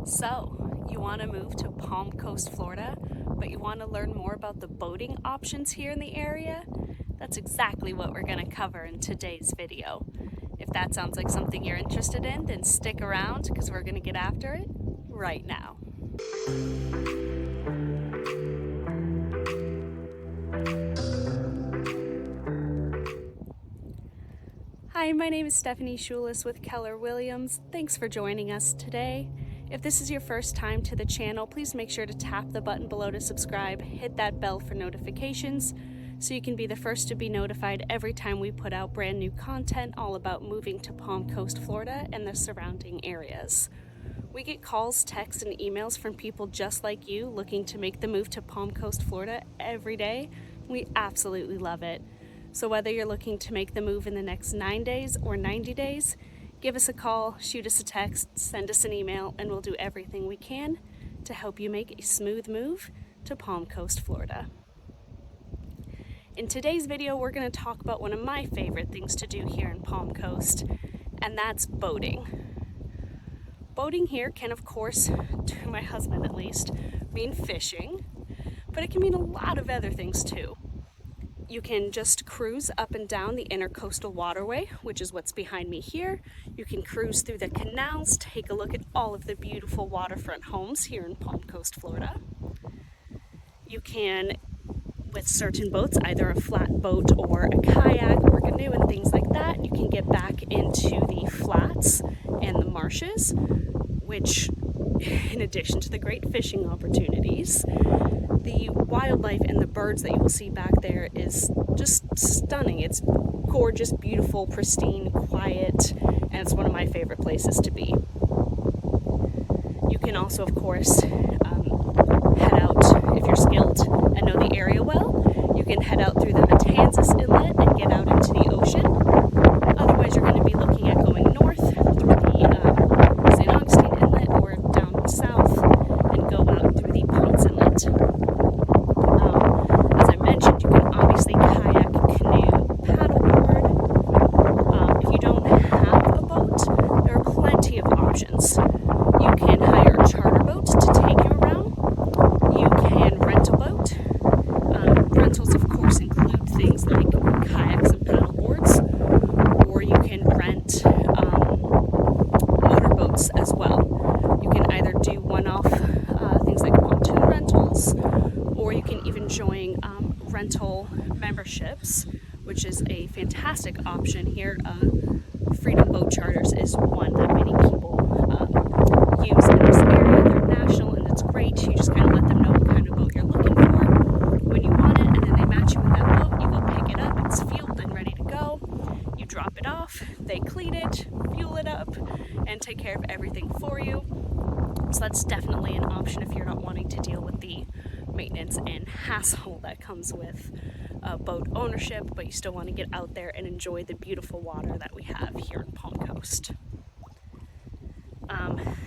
So, you want to move to Palm Coast, Florida, but you want to learn more about the boating options here in the area? That's exactly what we're going to cover in today's video. If that sounds like something you're interested in, then stick around because we're going to get after it right now. Hi, my name is Stephanie Schulis with Keller Williams. Thanks for joining us today. If this is your first time to the channel, please make sure to tap the button below to subscribe, hit that bell for notifications so you can be the first to be notified every time we put out brand new content all about moving to Palm Coast, Florida and the surrounding areas. We get calls, texts, and emails from people just like you looking to make the move to Palm Coast, Florida every day. We absolutely love it. So whether you're looking to make the move in the next 9 days or 90 days, give us a call, shoot us a text, send us an email, and we'll do everything we can to help you make a smooth move to Palm Coast, Florida. In today's video, we're going to talk about one of my favorite things to do here in Palm Coast, and that's boating. Boating here can, of course, to my husband at least, mean fishing, but it can mean a lot of other things too. You can just cruise up and down the intercoastal waterway, which is what's behind me here. You can cruise through the canals, take a look at all of the beautiful waterfront homes here in Palm Coast, Florida. You can, with certain boats, either a flat boat or a kayak or a canoe and things like that, you can get back into the flats and the marshes, which, in addition to the great fishing opportunities, the wildlife and the birds that you will see back there is just stunning. It's gorgeous, beautiful, pristine, quiet, and it's one of my favorite places to be. You can also, of course, head out, if you're skilled and know the area well, you can head out through the Matanzas Inlet and get out into the ocean. Otherwise, you're going to be looking at going north through the St. Augustine Inlet or down south and go out through the Ponce Inlet. As I mentioned, you can obviously kayak, canoe, paddleboard. If you don't have a boat, there are plenty of options. You can hire a charter boat to take you around. You can rent a boat. Rentals, of course, include things like kayaks and paddleboards, or you can rent motorboats as well. You can either do one-off things like pontoon rentals, or you can even join rental memberships, which is a fantastic option here. Freedom Boat Charters is one that many people use in this area. They're national and it's great. You just kind of let them know what kind of boat you're looking for when you want it, and then they match you with that boat. You go pick it up, it's fueled and ready to go. You drop it off, they clean it, fuel it up, and take care of everything for you. So that's definitely an option if you're not wanting to deal with the maintenance and hassle that comes with boat ownership, but you still want to get out there and enjoy the beautiful water that we have here in Palm Coast.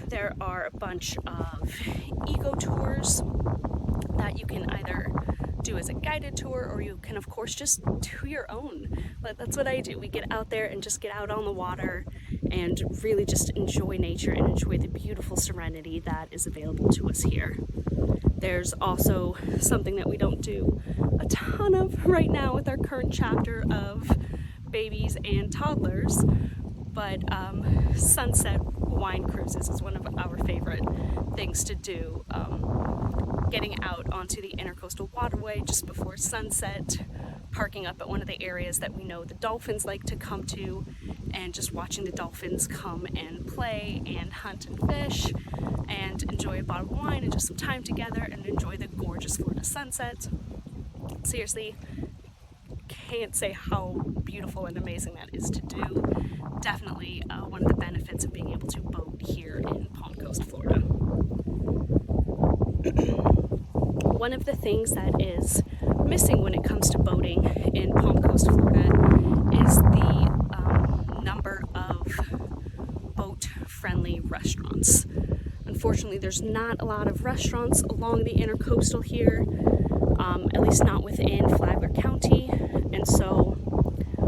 There are a bunch of eco tours that you can either do as a guided tour, or you can, of course, just do your own. But that's what I do. We get out there and just get out on the water and really just enjoy nature and enjoy the beautiful serenity that is available to us here. There's also something that we don't do a ton of right now with our current chapter of babies and toddlers, but sunset wine cruises is one of our favorite things to do. Getting out onto the intercoastal waterway just before sunset, parking up at one of the areas that we know the dolphins like to come to, and just watching the dolphins come and play and hunt and fish and enjoy a bottle of wine and just some time together and enjoy the gorgeous Florida sunset. Seriously, can't say how beautiful and amazing that is to do. Definitely one of the benefits of being able to boat here in Palm Coast, Florida. One of the things that is missing when it comes to boating in Palm Coast, Florida is the number of boat-friendly restaurants. Unfortunately, there's not a lot of restaurants along the intercoastal here, at least not within Flagler County, and so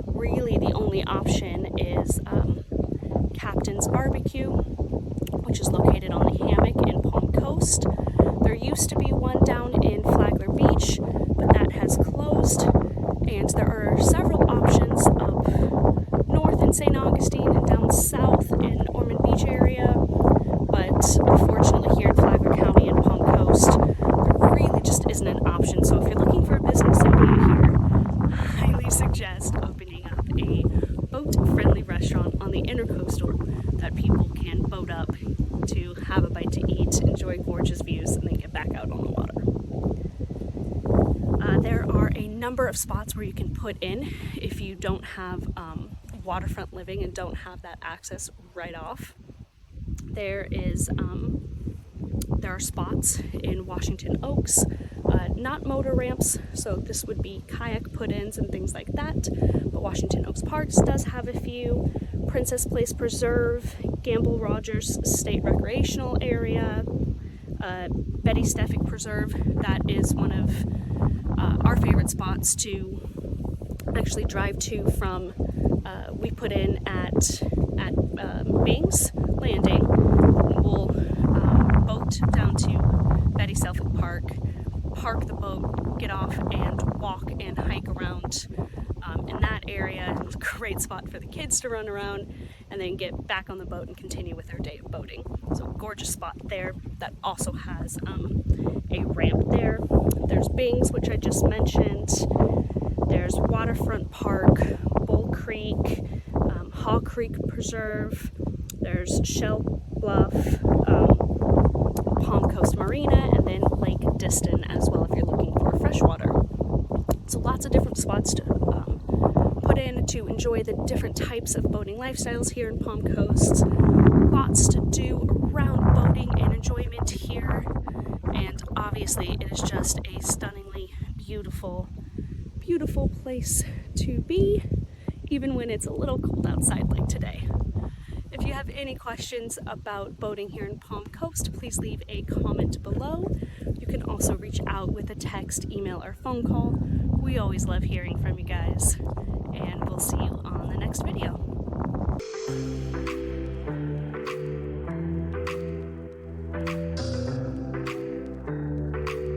really the only option is Captain's Barbecue, which is located on the Hammock in unfortunately here in Flagler County and Palm Coast, there really just isn't an option. So if you're looking for a business opening here, I highly suggest opening up a boat-friendly restaurant on the intercoastal that people can boat up to have a bite to eat, enjoy gorgeous views, and then get back out on the water. There are a number of spots where you can put in if you don't have waterfront living and don't have that access right off. There are spots in Washington Oaks, not motor ramps, so this would be kayak put-ins and things like that, but Washington Oaks Parks does have a few. Princess Place Preserve, Gamble Rogers State Recreational Area, Betty Steffick Preserve, that is one of our favorite spots to actually drive to from. We put in at Bing's Landing. We'll boat down to Betty Steffick Park, park the boat, get off and walk and hike around in that area. It's a great spot for the kids to run around and then get back on the boat and continue with their day of boating. So gorgeous spot there that also has a ramp there. There's Bing's, which I just mentioned. There's Waterfront Park, Bull Creek, Haw Creek Preserve. There's Shell Bluff, Palm Coast Marina, and then Lake Diston as well if you're looking for freshwater. So lots of different spots to put in to enjoy the different types of boating lifestyles here in Palm Coast. Lots to do around boating and enjoyment here. And obviously it is just a stunningly beautiful, beautiful place to be, even when it's a little cold outside like today. If you have any questions about boating here in Palm Coast, please leave a comment below. You can also reach out with a text, email, or phone call. We always love hearing from you guys, and we'll see you on the next video.